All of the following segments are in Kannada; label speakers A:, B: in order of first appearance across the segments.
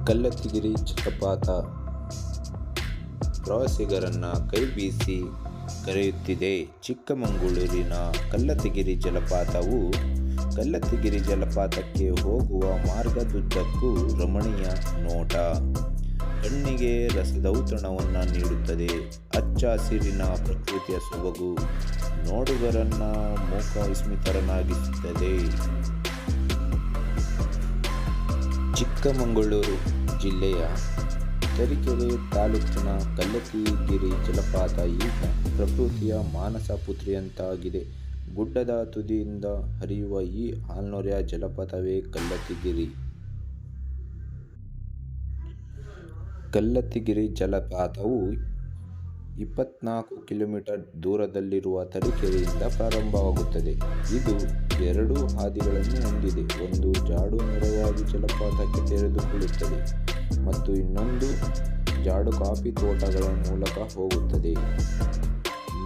A: ಕಲ್ಲತ್ತಿಗಿರಿ ಜಲಪಾತ ಪ್ರವಾಸಿಗರನ್ನ ಕೈ ಬೀಸಿ ಕರೆಯುತ್ತಿದೆ. ಚಿಕ್ಕಮಗಳೂರಿನ ಕಲ್ಲತ್ತಿಗಿರಿ ಜಲಪಾತವು ಕಲ್ಲತ್ತಿಗಿರಿ ಜಲಪಾತಕ್ಕೆ ಹೋಗುವ ಮಾರ್ಗದುದ್ದಕ್ಕೂ ರಮಣೀಯ ನೋಟ, ಕಣ್ಣಿಗೆ ರಸದೌತಣವನ್ನು ನೀಡುತ್ತದೆ. ಹಚ್ಚ ಹಸಿರಿನ ಪ್ರಕೃತಿಯ ಸೊಬಗು ನೋಡುಗರನ್ನ ಮೂಕ ವಿಸ್ಮಿತರನ್ನಾಗಿಸುತ್ತದೆ. ಚಿಕ್ಕಮಗಳೂರು ಜಿಲ್ಲೆಯ ತರೀಕೆರೆ ತಾಲೂಕಿನ ಕಲ್ಲತ್ತಿಗಿರಿ ಜಲಪಾತ ಈಗ ಪ್ರಕೃತಿಯ ಮಾನಸ ಪುತ್ರಿಯಂತಾಗಿದೆ. ಗುಡ್ಡದ ತುದಿಯಿಂದ ಹರಿಯುವ ಈ ಹಾಲ್ನೊರೆಯ ಜಲಪಾತವೇ ಕಲ್ಲತ್ತಿಗಿರಿ. ಕಲ್ಲತ್ತಿಗಿರಿ ಜಲಪಾತವು 24 ಕಿಲೋಮೀಟರ್ ದೂರದಲ್ಲಿರುವ ತರೀಕೆರೆಯಿಂದ ಪ್ರಾರಂಭವಾಗುತ್ತದೆ. ಇದು 2 ಹಾದಿಗಳನ್ನು ಹೊಂದಿದೆ. ಒಂದು ಜಾಡು ನೇರವಾಗಿ ಜಲಪಾತಕ್ಕೆ ತೆರೆದುಕೊಳ್ಳುತ್ತದೆ ಮತ್ತು ಇನ್ನೊಂದು ಜಾಡು ಕಾಫಿ ತೋಟಗಳ ಮೂಲಕ ಹೋಗುತ್ತದೆ.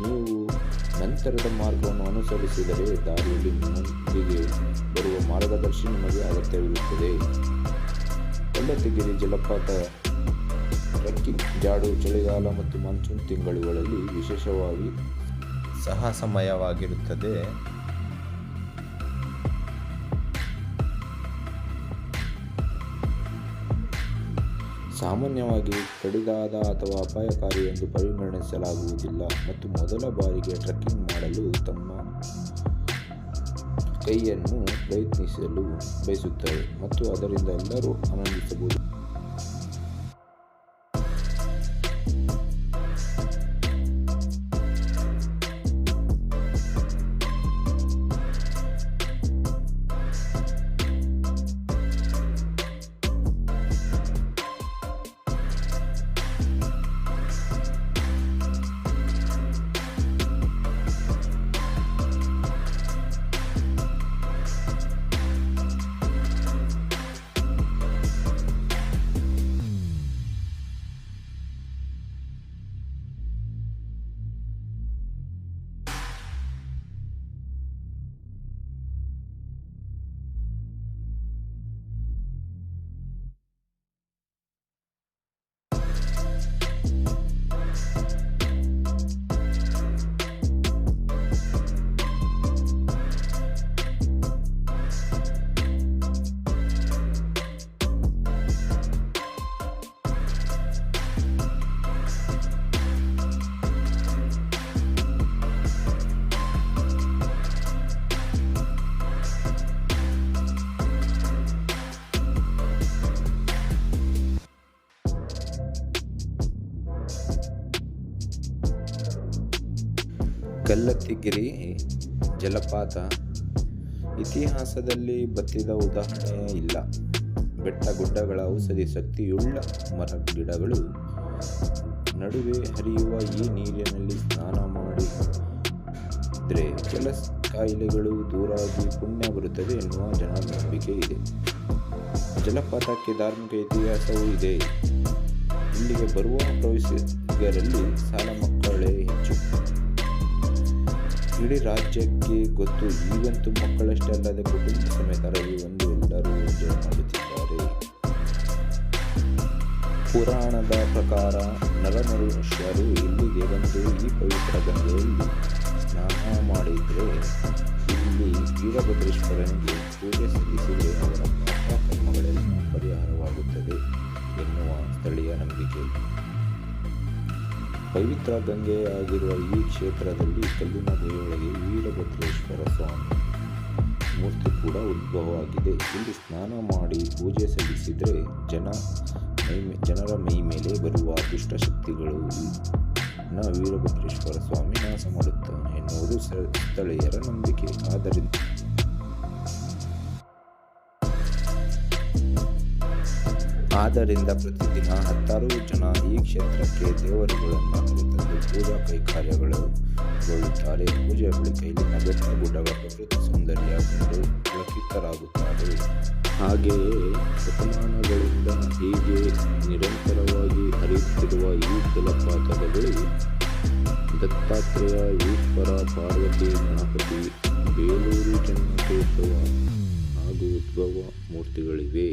A: ನೀವು ನಂತರದ ಮಾರ್ಗವನ್ನು ಅನುಸರಿಸಿದರೆ ದಾರಿಯಲ್ಲಿ ನಿಮ್ಮೊಂದಿಗೆ ಬರುವ ಮಾರ್ಗದರ್ಶಿ ನಿಮಗೆ ಅಗತ್ಯವಿರುತ್ತದೆ. ಕಲ್ಲತ್ತಿಗಿರಿ ಜಲಪಾತ ಟ್ರೆಕ್ಕಿಂಗ್ ಜಾಡು ಚಳಿಗಾಲ ಮತ್ತು ಮಾನ್ಸೂನ್ ತಿಂಗಳುಗಳಲ್ಲಿ ವಿಶೇಷವಾಗಿ ಸಾಹಸಮಯವಾಗಿರುತ್ತದೆ. ಸಾಮಾನ್ಯವಾಗಿ ಕಡಿದಾದ ಅಥವಾ ಅಪಾಯಕಾರಿ ಎಂದು ಪರಿಗಣಿಸಲಾಗುವುದಿಲ್ಲ ಮತ್ತು ಮೊದಲ ಬಾರಿಗೆ ಟ್ರೆಕ್ಕಿಂಗ್ ಮಾಡಲು ತಮ್ಮ ಕೈಯನ್ನು ಪ್ರಯತ್ನಿಸಲು ಬಯಸುತ್ತಾರೆ ಮತ್ತು ಅದರಿಂದ ಎಲ್ಲರೂ ಆನಂದಿಸಬಹುದು. ಕಲ್ಲತ್ತಿಗಿರಿ ಜಲಪಾತ ಇತಿಹಾಸದಲ್ಲಿ ಬತ್ತಿದ ಉದಾಹರಣೆ ಇಲ್ಲ. ಬೆಟ್ಟ ಗುಡ್ಡಗಳ ಔಷಧಿ ಶಕ್ತಿಯುಳ್ಳ ಮರಗಿಡಗಳು ನಡುವೆ ಹರಿಯುವ ಈ ನೀರಿನಲ್ಲಿ ಸ್ನಾನ ಮಾಡಿದ್ರೆ ಕೆಲ ಕಾಯಿಲೆಗಳು ದೂರಾಗಿ ಪುಣ್ಯ ಬರುತ್ತದೆ ಎನ್ನುವ ಜನರ ನಂಬಿಕೆ ಇದೆ. ಜಲಪಾತಕ್ಕೆ ಧಾರ್ಮಿಕ ಇತಿಹಾಸವೂ ಇದೆ. ಇಲ್ಲಿಗೆ ಬರುವ ಪ್ರವಾಸಿಗರಲ್ಲಿ ಶಾಲಾ ಮಕ್ಕಳೇ ಹೆಚ್ಚು. ಇಡೀ ರಾಜ್ಯಕ್ಕೆ ಗೊತ್ತು. ಈಗಂತೂ ಮಕ್ಕಳಷ್ಟೇ ಅಲ್ಲದೆ ಕುಟುಂಬ ಸಮೇತ ರವಿ ಒಂದು ಎಲ್ಲರೂ ಎಂಜಾಯ್ ಮಾಡುತ್ತಿದ್ದಾರೆ. ಪುರಾಣದ ಪ್ರಕಾರ ನರಮನುಷ್ಯರು ಇಲ್ಲಿಗೆ ಬಂದು ಈ ಪವಿತ್ರ ಗಂಗೆಯಲ್ಲಿ ಸ್ನಾನ ಮಾಡಿದರೆ ಇಲ್ಲಿ ವೀರಭದ್ರೇಶ್ವರನಿಗೆ ಪೂಜೆ ಸಲ್ಲಿಸಿದರೆ ಅವರ ಪಾಪ ಕರ್ಮಗಳೆಲ್ಲ ಪರಿಹಾರವಾಗುತ್ತದೆ ಎನ್ನುವ ಸ್ಥಳೀಯ ನಂಬಿಕೆ. ಪವಿತ್ರ ಗಂಗೆಯಾಗಿರುವ ಈ ಕ್ಷೇತ್ರದಲ್ಲಿ ಕಲ್ಲಿನ ಗುಹೆಯೊಳಗೆ ವೀರಭದ್ರೇಶ್ವರ ಸ್ವಾಮಿ ಮೂರ್ತಿ ಕೂಡ ಉದ್ಭವವಾಗಿದೆ. ಇಲ್ಲಿ ಸ್ನಾನ ಮಾಡಿ ಪೂಜೆ ಸಲ್ಲಿಸಿದರೆ ಜನರ ಮೈ ಮೇಲೆ ಬರುವ ದುಷ್ಟಶಕ್ತಿಗಳನ್ನು ವೀರಭದ್ರೇಶ್ವರ ಸ್ವಾಮಿ ನಾಶ ಮಾಡುತ್ತಾನೆ ಎನ್ನುವುದು ಸ್ಥಳೀಯರ ನಂಬಿಕೆ. ಆದ್ದರಿಂದ ಪ್ರತಿದಿನ 10 ಜನ ಈ ಕ್ಷೇತ್ರಕ್ಕೆ ದೇವರುಗಳನ್ನು ಕರೆತಂದು ಪೂಜಾ ಕೈಕಾರ್ಯಗೊಳ್ಳುತ್ತಾರೆ. ಪೂಜೆಯ ಬಳಿಕ ಇಲ್ಲಿನ ಬೆಟ್ಟ ಗುಡ್ಡಗಳ ಪ್ರಕೃತಿ ಸೌಂದರ್ಯ ಕಂಡು ಪುಳಕಿತರಾಗುತ್ತಾರೆ. ಹಾಗೆಯೇ ಶತಮಾನಗಳಿಂದ ಹೀಗೆ ನಿರಂತರವಾಗಿ ಹರಿಯುತ್ತಿರುವ ಈ ಜಲಪಾತದ ಬಳಿ ದತ್ತಾತ್ರೇಯ, ಈಶ್ವರ, ಪಾರ್ವತಿ, ಗಣಪತಿ, ಬೇಲೂರು ಚೆನ್ನಕೇಶವ ಹಾಗೂ ಉದ್ಭವ ಮೂರ್ತಿಗಳಿವೆ.